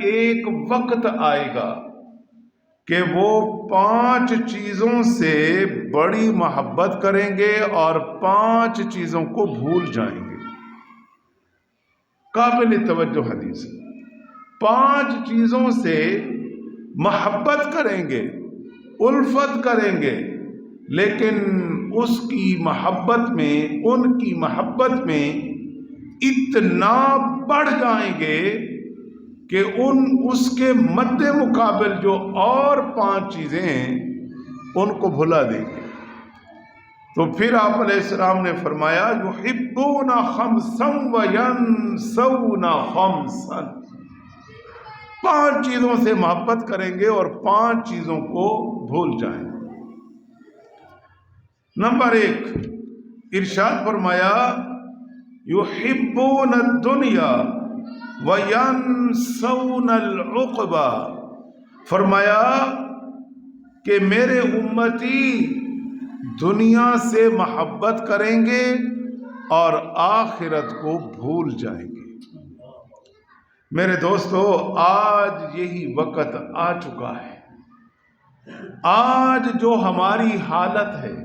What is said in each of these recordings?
ایک وقت آئے گا کہ وہ 5 چیزوں سے بڑی محبت کریں گے اور 5 چیزوں کو بھول جائیں گے۔ قابل توجہ حدیث ہے۔ 5 چیزوں سے محبت کریں گے، الفت کریں گے، لیکن اس کی محبت میں، ان کی محبت میں اتنا بڑھ جائیں گے کہ اس کے مد مقابل جو اور 5 چیزیں ہیں ان کو بھلا دیں گے۔ تو پھر آپ علیہ السلام نے فرمایا یحبون خمسا وینسون خمسا، 5 چیزوں سے محبت کریں گے اور 5 چیزوں کو بھول جائیں گے۔ نمبر 1، ارشاد فرمایا یحبون الدنیا وینسون العقبہ، فرمایا کہ میرے امتی دنیا سے محبت کریں گے اور آخرت کو بھول جائیں گے۔ میرے دوستو، آج یہی وقت آ چکا ہے۔ آج جو ہماری حالت ہے،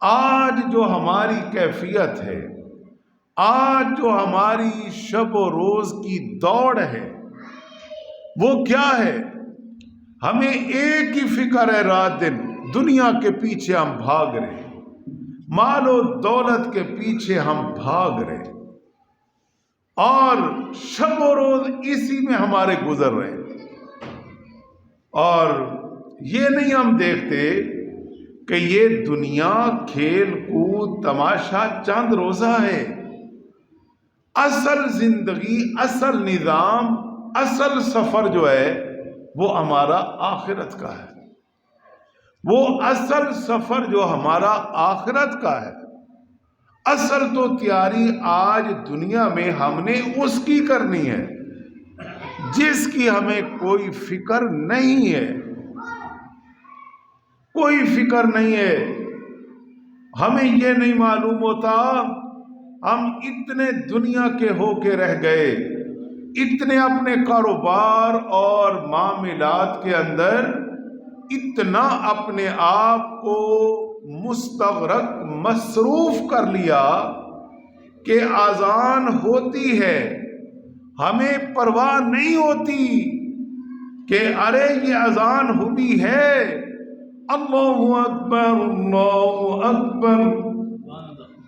آج جو ہماری کیفیت ہے، آج جو ہماری شب و روز کی دوڑ ہے، وہ کیا ہے؟ ہمیں ایک ہی فکر ہے، رات دن دنیا کے پیچھے ہم بھاگ رہے ہیں، مال و دولت کے پیچھے ہم بھاگ رہے ہیں، اور شب و روز اسی میں ہمارے گزر رہے ہیں۔ اور یہ نہیں ہم دیکھتے کہ یہ دنیا کھیل کود تماشا چند روزہ ہے۔ اصل زندگی، اصل نظام، اصل سفر جو ہے وہ ہمارا آخرت کا ہے۔ وہ اصل سفر جو ہمارا آخرت کا ہے، اصل تو تیاری آج دنیا میں ہم نے اس کی کرنی ہے جس کی ہمیں کوئی فکر نہیں ہے، کوئی فکر نہیں ہے۔ ہمیں یہ نہیں معلوم ہوتا ہم اتنے دنیا کے ہو کے رہ گئے، اتنے اپنے کاروبار اور معاملات کے اندر اتنا اپنے آپ کو مستغرق مصروف کر لیا کہ اذان ہوتی ہے، ہمیں پرواہ نہیں ہوتی کہ ارے یہ اذان ہوئی ہے، اللہ اکبر اللہ اکبر،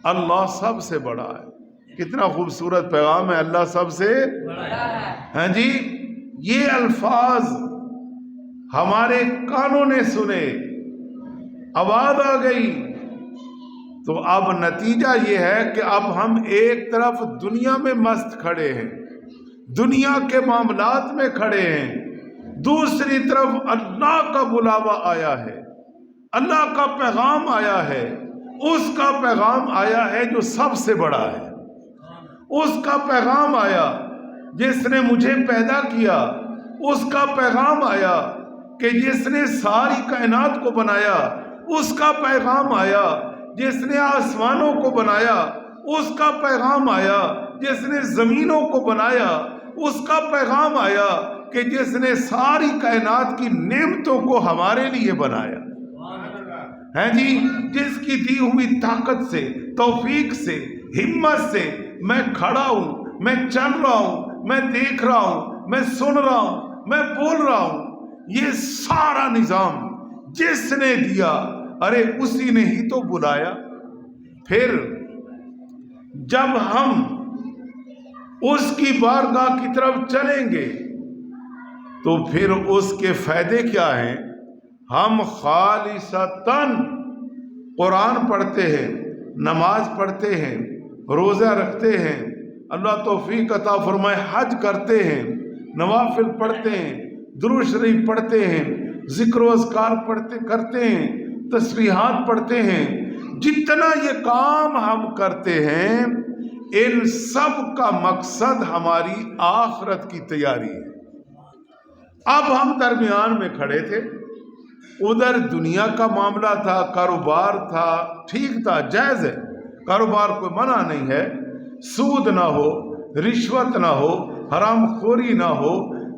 اللہ سب سے بڑا ہے۔ کتنا خوبصورت پیغام ہے، اللہ سب سے بڑا ہے۔ ہاں جی، یہ الفاظ ہمارے کانوں نے سنے، آواز آ گئی، تو اب نتیجہ یہ ہے کہ اب ہم ایک طرف دنیا میں مست کھڑے ہیں، دنیا کے معاملات میں کھڑے ہیں، دوسری طرف اللہ کا بلاوا آیا ہے، اللہ کا پیغام آیا ہے، اس کا پیغام آیا ہے جو سب سے بڑا ہے، اس کا پیغام آیا جس نے مجھے پیدا کیا، اس کا پیغام آیا کہ جس نے ساری کائنات کو بنایا، اس کا پیغام آیا جس نے آسمانوں کو بنایا، اس کا پیغام آیا جس نے زمینوں کو بنایا، اس کا پیغام آیا کہ جس نے ساری کائنات کی نعمتوں کو ہمارے لیے بنایا ہے جی، جس کی دی ہوئی طاقت سے، توفیق سے، ہمت سے میں کھڑا ہوں، میں چل رہا ہوں، میں دیکھ رہا ہوں، میں سن رہا ہوں، میں بول رہا ہوں۔ یہ سارا نظام جس نے دیا، ارے اسی نے ہی تو بلایا۔ پھر جب ہم اس کی بارگاہ کی طرف چلیں گے تو پھر اس کے فائدے کیا ہیں؟ ہم خالصتاً قرآن پڑھتے ہیں، نماز پڑھتے ہیں، روزہ رکھتے ہیں، اللہ توفیق عطا فرمائے حج کرتے ہیں، نوافل پڑھتے ہیں، درود شریف پڑھتے ہیں، ذکر و اذکار کرتے ہیں، تسبیحات پڑھتے ہیں۔ جتنا یہ کام ہم کرتے ہیں، ان سب کا مقصد ہماری آخرت کی تیاری ہے۔ اب ہم درمیان میں کھڑے تھے، ادھر دنیا کا معاملہ تھا، کاروبار تھا، ٹھیک تھا، جائز ہے، کاروبار کوئی منع نہیں ہے، سود نہ ہو، رشوت نہ ہو، حرام خوری نہ ہو،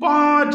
5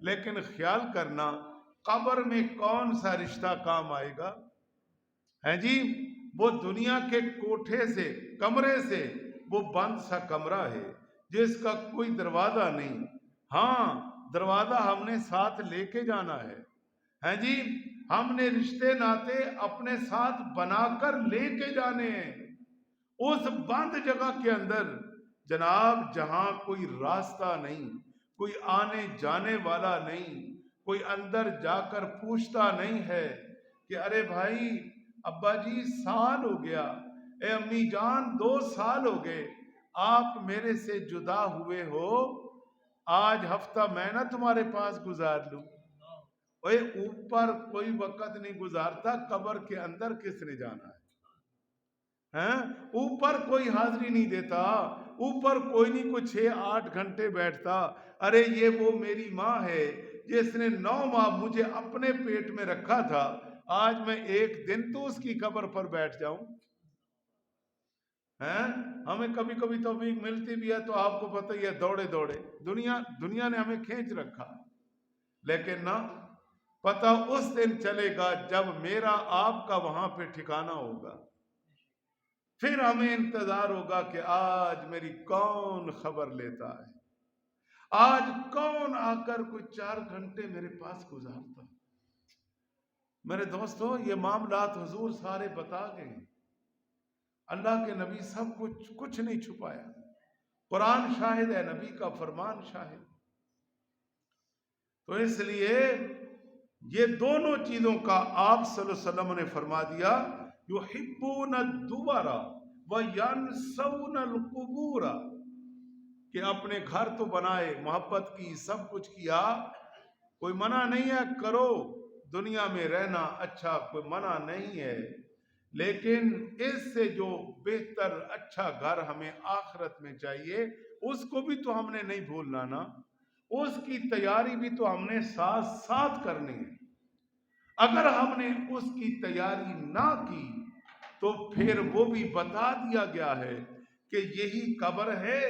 لیکن خیال کرنا قبر میں کون سا رشتہ کام آئے گا؟ ہے جی، وہ دنیا کے کوٹھے سے، کمرے سے، وہ بند سا کمرہ ہے جس کا کوئی دروازہ نہیں. ہاں، دروازہ ہم نے ساتھ لے کے جانا ہے جی. ہم نے رشتے ناتے اپنے ساتھ بنا کر لے کے جانے ہیں اس بند جگہ کے اندر جناب، جہاں کوئی راستہ نہیں، کوئی آنے جانے والا نہیں، کوئی اندر جا کر پوچھتا نہیں ہے کہ ارے بھائی، ابا جی سال ہو گیا، اے امی جان 2 سال ہو گئے آپ میرے سے جدا ہوئے ہو، آج ہفتہ میں نہ تمہارے پاس گزار لوں. اے اوپر کوئی وقت نہیں گزارتا، قبر کے اندر کس نے جانا ہے؟ اوپر کوئی حاضری نہیں دیتا، اوپر کوئی نہیں کوئی 6-8 گھنٹے بیٹھتا. ارے یہ وہ میری ماں ہے جس نے 9 ماہ مجھے اپنے پیٹ میں رکھا تھا، آج میں 1 دن تو اس کی قبر پر بیٹھ جاؤں. ہمیں کبھی کبھی توفیق ملتی بھی ہے تو آپ کو پتہ ہی ہے، دوڑے دوڑے دنیا نے ہمیں کھینچ رکھا. لیکن نہ، پتہ اس دن چلے گا جب میرا آپ کا وہاں پہ ٹھکانہ ہوگا. پھر ہمیں انتظار ہوگا کہ آج میری کون خبر لیتا ہے، آج کون آ کر کوئی 4 گھنٹے میرے پاس گزارتا. میرے دوستو، یہ معاملات حضور سارے بتا گئے. اللہ کے نبی سب کچھ نہیں چھپایا. قرآن شاہد ہے، نبی کا فرمان شاہد. تو اس لیے یہ دونوں چیزوں کا آپ صلی اللہ علیہ وسلم نے فرما دیا، یحبون الدور وینسون القبور، کہ اپنے گھر تو بنائے، محبت کی، سب کچھ کیا، کوئی منع نہیں ہے کرو، دنیا میں رہنا اچھا، کوئی منع نہیں ہے، لیکن اس سے جو بہتر اچھا گھر ہمیں آخرت میں چاہیے اس کو بھی تو ہم نے نہیں بھولنا نا، اس کی تیاری بھی تو ہم نے ساتھ ساتھ کرنی ہے. اگر ہم نے اس کی تیاری نہ کی تو پھر وہ بھی بتا دیا گیا ہے کہ یہی قبر ہے،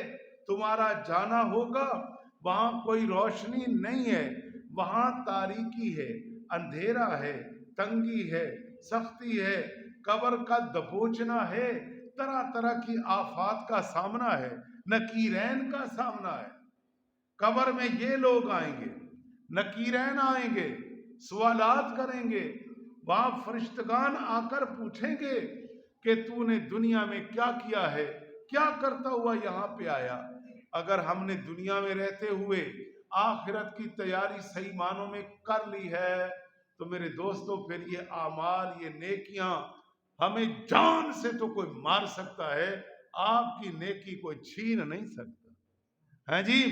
تمہارا جانا ہوگا، وہاں کوئی روشنی نہیں ہے، وہاں تاریکی ہے، اندھیرا ہے، تنگی ہے، سختی ہے، قبر کا دبوچنا ہے، طرح طرح کی آفات کا سامنا ہے، نکیرین کا سامنا ہے. قبر میں یہ لوگ آئیں گے، نکیرین آئیں گے، سوالات کریں گے، وہاں فرشتگان آ کر پوچھیں گے کہ تو نے دنیا میں کیا کیا ہے، کیا کرتا ہوا یہاں پہ آیا. اگر ہم نے دنیا میں رہتے ہوئے آخرت کی تیاری صحیح معنوں میں کر لی ہے تو میرے دوستو، پھر یہ اعمال، یہ نیکیاں ہمیں جان سے تو کوئی مار سکتا ہے، آپ کی نیکی کوئی چھین نہیں سکتا ہے جی.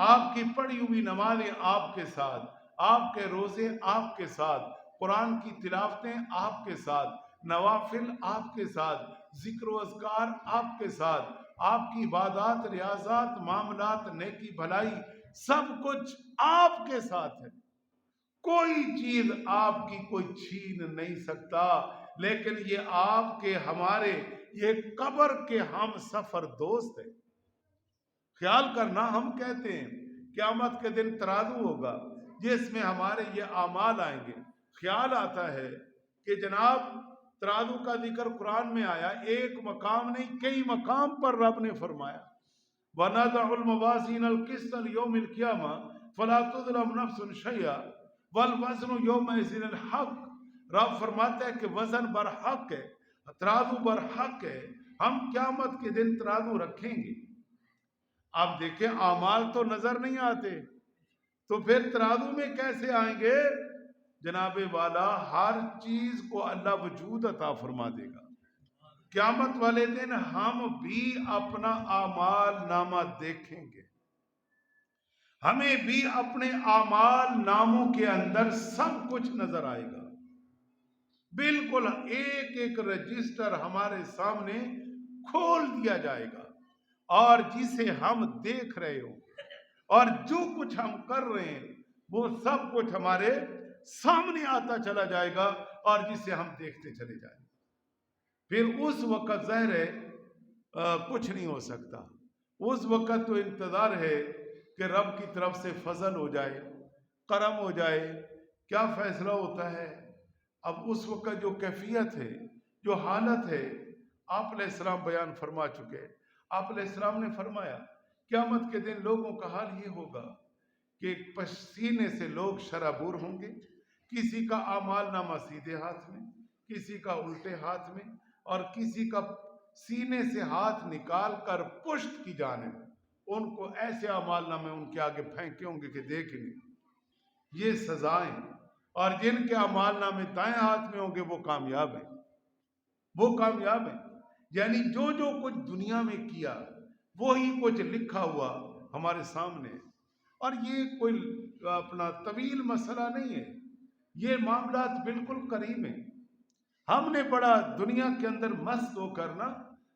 آپ کی پڑھی ہوئی نمازیں آپ کے ساتھ، آپ کے روزے آپ کے ساتھ، قرآن کی تلاوتیں آپ کے ساتھ، نوافل آپ کے ساتھ، ذکر و اذکار آپ کے ساتھ، آپ کی عبادات، ریاضات، معاملات، نیکی بھلائی، سب کچھ آپ کے ساتھ ہے. کوئی چیز آپ کی کوئی چھین نہیں سکتا. لیکن یہ آپ کے، ہمارے، یہ قبر کے ہم سفر دوست ہے. خیال کرنا، ہم کہتے ہیں قیامت کے دن ترازو ہوگا جس میں ہمارے یہ اعمال آئیں گے. خیال آتا ہے کہ جناب ترازو کا ذکر قرآن میں آیا، ایک مقام نہیں کئی مقام پر رب نے فرمایا، وَنَضَعُ الْمَوَازِينَ الْقِسْطَ لِيَوْمِ الْقِيَامَةِ فَلَا تُظْلَمُ نَفْسٌ شَيْئًا وَالْوَزْنُ يَوْمَئِذٍ الْحَقُّ. رب فرماتا ہے کہ وزن برحق ہے، ترازو برحق ہے، ہم قیامت کے دن ترازو رکھیں گے. آپ دیکھیں، اعمال تو نظر نہیں آتے تو پھر ترازو میں کیسے آئیں گے؟ جناب والا، ہر چیز کو اللہ وجود عطا فرما دے گا. قیامت والے دن ہم بھی اپنا اعمال نامہ دیکھیں گے، ہمیں بھی اپنے اعمال ناموں کے اندر سب کچھ نظر آئے گا. بالکل ایک ایک رجسٹر ہمارے سامنے کھول دیا جائے گا، اور جسے ہم دیکھ رہے ہوں اور جو کچھ ہم کر رہے ہیں وہ سب کچھ ہمارے سامنے آتا چلا جائے گا، اور جسے ہم دیکھتے چلے جائیں گے. پھر اس وقت ظاہر ہے کچھ نہیں ہو سکتا. اس وقت تو انتظار ہے کہ رب کی طرف سے فضل ہو جائے، کرم ہو جائے، کیا فیصلہ ہوتا ہے؟ اب اس وقت جو کیفیت ہے، جو حالت ہے، آپ علیہ السلام بیان فرما چکے۔ آپ علیہ السلام نے فرمایا قیامت کے دن لوگوں کا حال یہ ہوگا کہ پسینے سے لوگ شرابور ہوں گے، کسی کا اعمال نامہ سیدھے ہاتھ میں، کسی کا الٹے ہاتھ میں، اور کسی کا سینے سے ہاتھ نکال کر پشت کی جانب ان کو ایسے اعمال نامے ان کے آگے پھینکے ہوں گے کہ دیکھ لیں۔ یہ سزائیں، اور جن کے اعمال نامے دائیں ہاتھ میں ہوں گے وہ کامیاب ہیں، وہ کامیاب ہیں۔ یعنی جو جو کچھ دنیا میں کیا وہی کچھ لکھا ہوا ہمارے سامنے، اور یہ کوئی اپنا طویل مسئلہ نہیں ہے، یہ معاملات بالکل قریب ہیں۔ ہم نے بڑا دنیا کے اندر مست ہو کر نا،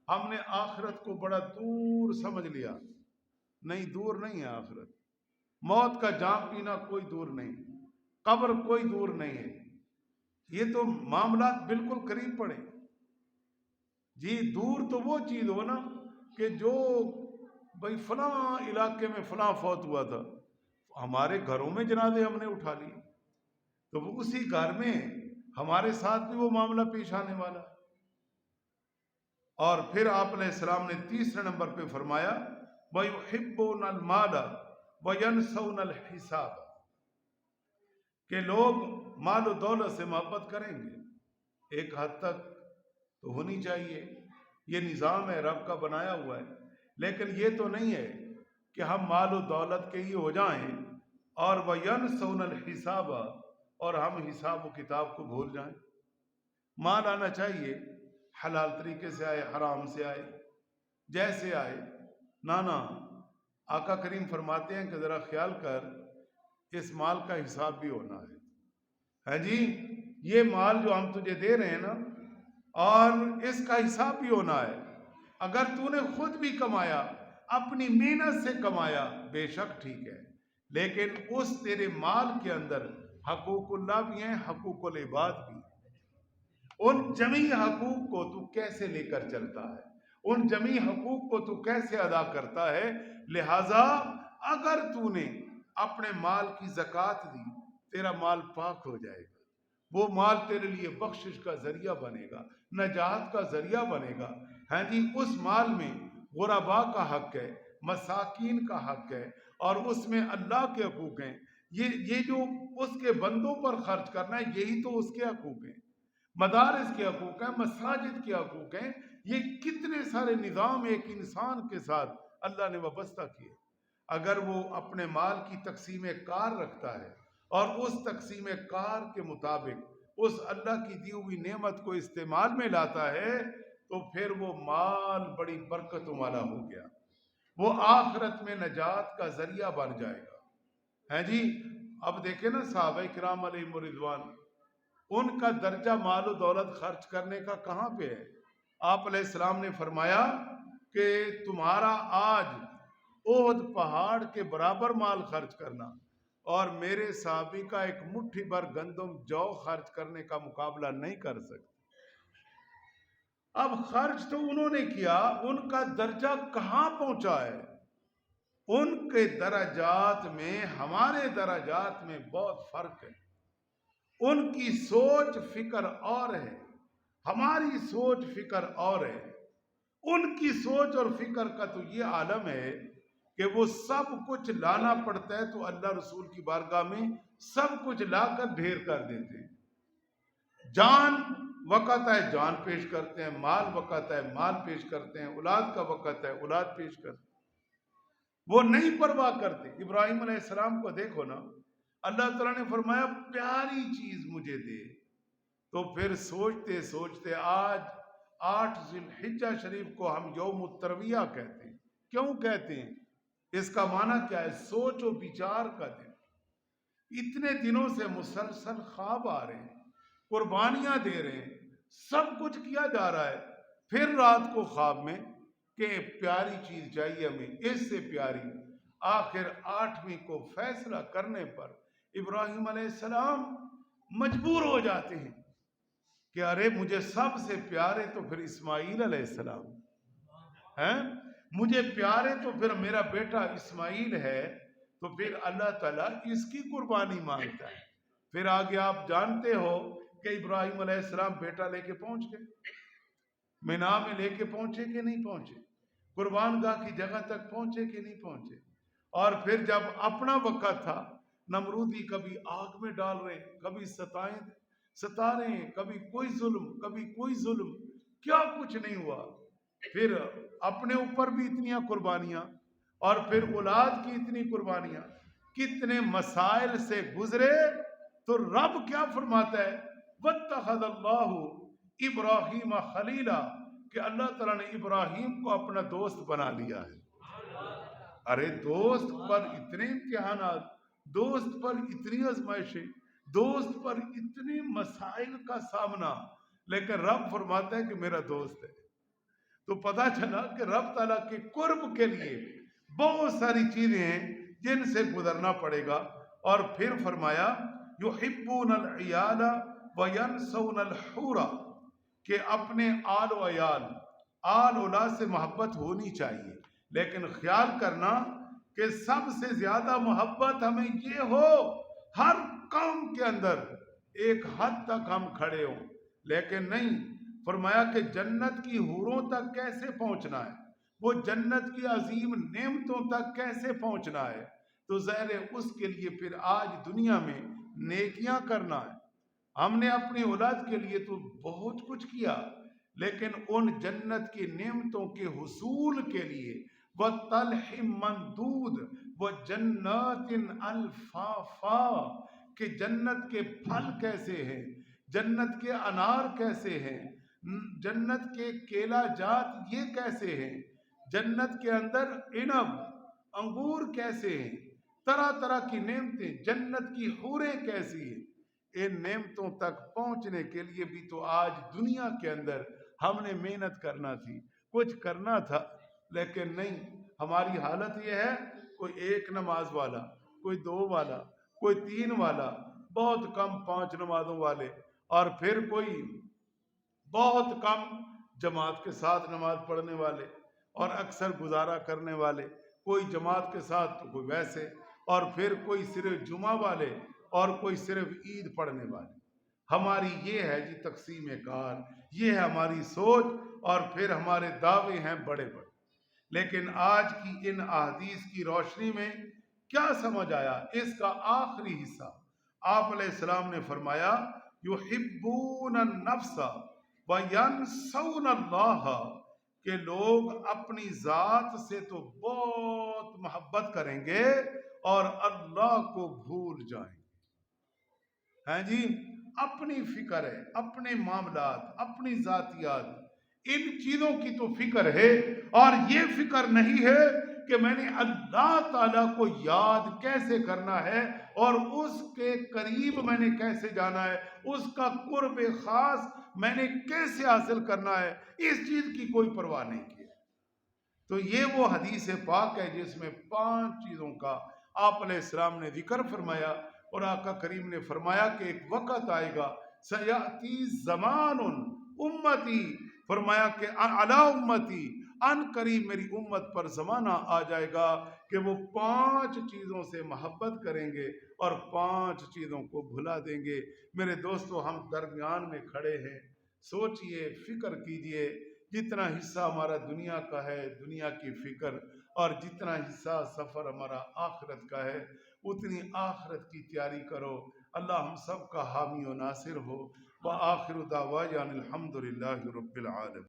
ہم نے آخرت کو بڑا دور سمجھ لیا۔ نہیں، دور نہیں ہے آخرت، موت کا جام پینا کوئی دور نہیں، قبر کوئی دور نہیں ہے، یہ تو معاملات بالکل قریب پڑے۔ جی دور تو وہ چیز ہو نا کہ جو بھئی فلاں علاقے میں فلاں فوت ہوا تھا، ہمارے گھروں میں جنازے ہم نے اٹھا لیے، تو وہ اسی گھر میں ہمارے ساتھ بھی وہ معاملہ پیش آنے والا۔ اور پھر آپ علیہ السلام نے تیسرے نمبر پہ فرمایا وَيُحِبُّونَ الْمَالَ وَيَنْسَوْنَ الْحِسَابَ، کہ لوگ مال و دولت سے محبت کریں گے، ایک حد تک تو ہونی چاہیے، یہ نظام ہے رب کا بنایا ہوا ہے، لیکن یہ تو نہیں ہے کہ ہم مال و دولت کے ہی ہو جائیں اور وَيَنْسَوْنَ الْحِسَابَ، اور ہم حساب و کتاب کو بھول جائیں۔ مال آنا چاہیے، حلال طریقے سے آئے، حرام سے آئے، جیسے آئے، نانا آقا کریم فرماتے ہیں کہ ذرا خیال کر، اس مال کا حساب بھی ہونا ہے جی، یہ مال جو ہم تجھے دے رہے ہیں نا، اور اس کا حساب بھی ہونا ہے۔ اگر تو نے خود بھی کمایا، اپنی محنت سے کمایا، بے شک ٹھیک ہے، لیکن اس تیرے مال کے اندر حقوق اللہ بھی ہیں، حقوق العباد بھی ہیں۔ ان جمیع حقوق کو تو کیسے لے کر چلتا ہے، ان جمیع حقوق کو تو کیسے ادا کرتا ہے؟ لہٰذا اگر تو نے اپنے مال کی زکوٰۃ دی، تیرا مال پاک ہو جائے گا، وہ مال تیرے لیے بخشش کا ذریعہ بنے گا، نجات کا ذریعہ بنے گا۔ ہاں جی، اس مال میں غرباء کا حق ہے، مساکین کا حق ہے، اور اس میں اللہ کے حقوق ہیں۔ یہ جو اس کے بندوں پر خرچ کرنا ہے، یہی تو اس کے حقوق ہیں، مدارس کے حقوق ہیں، مساجد کے حقوق ہیں۔ یہ کتنے سارے نظام ایک انسان کے ساتھ اللہ نے وابستہ کیے۔ اگر وہ اپنے مال کی تقسیم کار رکھتا ہے اور اس تقسیم کار کے مطابق اس اللہ کی دی ہوئی نعمت کو استعمال میں لاتا ہے، تو پھر وہ مال بڑی برکتوں والا ہو گیا، وہ آخرت میں نجات کا ذریعہ بن جائے گا۔ ہے جی، اب دیکھیں نا صحابہ کرام علیہم رضوان، ان کا درجہ مال و دولت خرچ کرنے کا کہاں پہ ہے؟ آپ علیہ السلام نے فرمایا کہ تمہارا آج احد پہاڑ کے برابر مال خرچ کرنا اور میرے صحابی کا ایک مٹھی بھر گندم جو خرچ کرنے کا مقابلہ نہیں کر سکتے۔ اب خرچ تو انہوں نے کیا، ان کا درجہ کہاں پہنچا ہے؟ ان کے درجات میں ہمارے درجات میں بہت فرق ہے۔ ان کی سوچ فکر اور ہے، ہماری سوچ فکر اور ہے۔ ان کی سوچ اور فکر کا تو یہ عالم ہے کہ وہ سب کچھ لانا پڑتا ہے تو اللہ رسول کی بارگاہ میں سب کچھ لا کر ڈھیر کر دیتے ہیں۔ جان وقت ہے جان پیش کرتے ہیں، مال وقت ہے مال پیش کرتے ہیں، اولاد کا وقت ہے اولاد پیش کرتے ہیں، وہ نہیں پرواہ کرتے۔ ابراہیم علیہ السلام کو دیکھو نا، اللہ تعالیٰ نے فرمایا پیاری چیز مجھے دے، تو پھر سوچتے سوچتے آج 8 ذی الحجہ شریف کو ہم یوم الترویہ کہتے ہیں۔ کیوں کہتے ہیں؟ اس کا معنی کیا ہے؟ سوچ و بچار کا دن۔ اتنے دنوں سے مسلسل خواب آ رہے ہیں، قربانیاں دے رہے ہیں، سب کچھ کیا جا رہا ہے، پھر رات کو خواب میں کہ پیاری چیز چاہیے ہمیں، اس سے پیاری۔ آخر 8ویں کو فیصلہ کرنے پر ابراہیم علیہ السلام مجبور ہو جاتے ہیں کہ ارے مجھے سب سے پیارے تو پھر اسماعیل علیہ السلام ہیں، مجھے پیارے تو پھر میرا بیٹا اسماعیل ہے، تو پھر اللہ تعالیٰ اس کی قربانی مانگتا ہے۔ پھر آگے آپ جانتے ہو کہ ابراہیم علیہ السلام بیٹا لے کے پہنچ گئے، مینا میں لے کے پہنچے کہ نہیں پہنچے، قربان گاہ کی جگہ تک پہنچے کہ نہیں پہنچے۔ اور پھر جب اپنا وقت تھا، نمرودی کبھی آگ میں ڈال رہے ہیں، کبھی ستا رہے ہیں، کبھی کوئی ظلم، کیا کچھ نہیں ہوا۔ پھر اپنے اوپر بھی اتنی قربانیاں، اور پھر اولاد کی اتنی قربانیاں، کتنے مسائل سے گزرے، تو رب کیا فرماتا ہے، وَاتَّخَذَ اللَّهُ إِبْرَاهِيمَ خَلِيلًا، کہ اللہ تعالیٰ نے ابراہیم کو اپنا دوست بنا لیا ہے۔ ارے دوست پر اتنے امتحانات، دوست پر اتنی آزمائشیں، دوست پر اتنے مسائل کا سامنا، لیکن رب فرماتا ہے کہ میرا دوست ہے۔ تو پتا چلا کہ رب تعالیٰ کے قرب کے لیے بہت ساری چیزیں ہیں جن سے گزرنا پڑے گا۔ اور پھر فرمایا یحبون العیال وینسون الحور، کہ اپنے آل و عیال، آل اولاد سے محبت ہونی چاہیے، لیکن خیال کرنا کہ سب سے زیادہ محبت ہمیں یہ ہو ہر قوم کے اندر ایک حد تک ہم کھڑے ہوں، لیکن نہیں۔ فرمایا کہ جنت کی حوروں تک کیسے پہنچنا ہے، وہ جنت کی عظیم نعمتوں تک کیسے پہنچنا ہے، تو ظاہر ہے اس کے لیے پھر آج دنیا میں نیکیاں کرنا ہے۔ ہم نے اپنی اولاد کے لیے تو بہت کچھ کیا، لیکن ان جنت کی نعمتوں کے حصول کے لیے وَطَلْحٍ مَنْدُودٍ وَجَنَّاتٍ أَلْفَافًا، کہ جنت کے پھل کیسے ہیں، جنت کے انار کیسے ہیں، جنت کے کیلا جات یہ کیسے ہیں، جنت کے اندر عنب انگور کیسے ہیں، طرح طرح کی نعمتیں، جنت کی حوریں کیسی ہیں۔ ان نعمتوں تک پہنچنے کے لیے بھی تو آج دنیا کے اندر ہم نے محنت کرنا تھی، کچھ کرنا تھا، لیکن نہیں۔ ہماری حالت یہ ہے، کوئی ایک نماز والا، کوئی 2 والا، کوئی 3 والا، بہت کم 5 نمازوں والے، اور پھر کوئی بہت کم جماعت کے ساتھ نماز پڑھنے والے، اور اکثر گزارا کرنے والے، کوئی جماعت کے ساتھ تو کوئی ویسے، اور پھر کوئی صرف جمعہ والے اور کوئی صرف عید پڑھنے والے۔ ہماری یہ ہے جی تقسیم کار، یہ ہے ہماری سوچ، اور پھر ہمارے دعوے ہیں بڑے بڑے۔ لیکن آج کی ان احادیث کی روشنی میں کیا سمجھ آیا؟ اس کا آخری حصہ آپ علیہ السلام نے فرمایا یحبون النفس وینسون اللہ، کہ لوگ اپنی ذات سے تو بہت محبت کریں گے اور اللہ کو بھول جائیں گے۔ ہاں جی، اپنی فکر ہے، اپنے معاملات، اپنی ذاتیات، ان چیزوں کی تو فکر ہے، اور یہ فکر نہیں ہے کہ میں نے اللہ تعالیٰ کو یاد کیسے کرنا ہے اور اس کے قریب میں نے کیسے جانا ہے، اس کا قرب خاص میں نے کیسے حاصل کرنا ہے، اس چیز کی کوئی پرواہ نہیں کی۔ تو یہ وہ حدیث پاک ہے جس میں 5 چیزوں کا آپ علیہ السلام نے ذکر فرمایا، اور آقا کریم نے فرمایا کہ ایک وقت آئے گا، سیاتی زمان امتی، فرمایا کہ علی امتی، ان قریب میری امت پر زمانہ آ جائے گا کہ وہ 5 چیزوں سے محبت کریں گے اور 5 چیزوں کو بھلا دیں گے۔ میرے دوستو، ہم درمیان میں کھڑے ہیں، سوچئے، فکر کیجئے، جتنا حصہ ہمارا دنیا کا ہے، دنیا کی فکر، اور جتنا حصہ سفر ہمارا آخرت کا ہے، اتنی آخرت کی تیاری کرو۔ اللہ ہم سب کا حامی و ناصر ہو۔ وآخر دعوانا الحمدللہ رب العالمین۔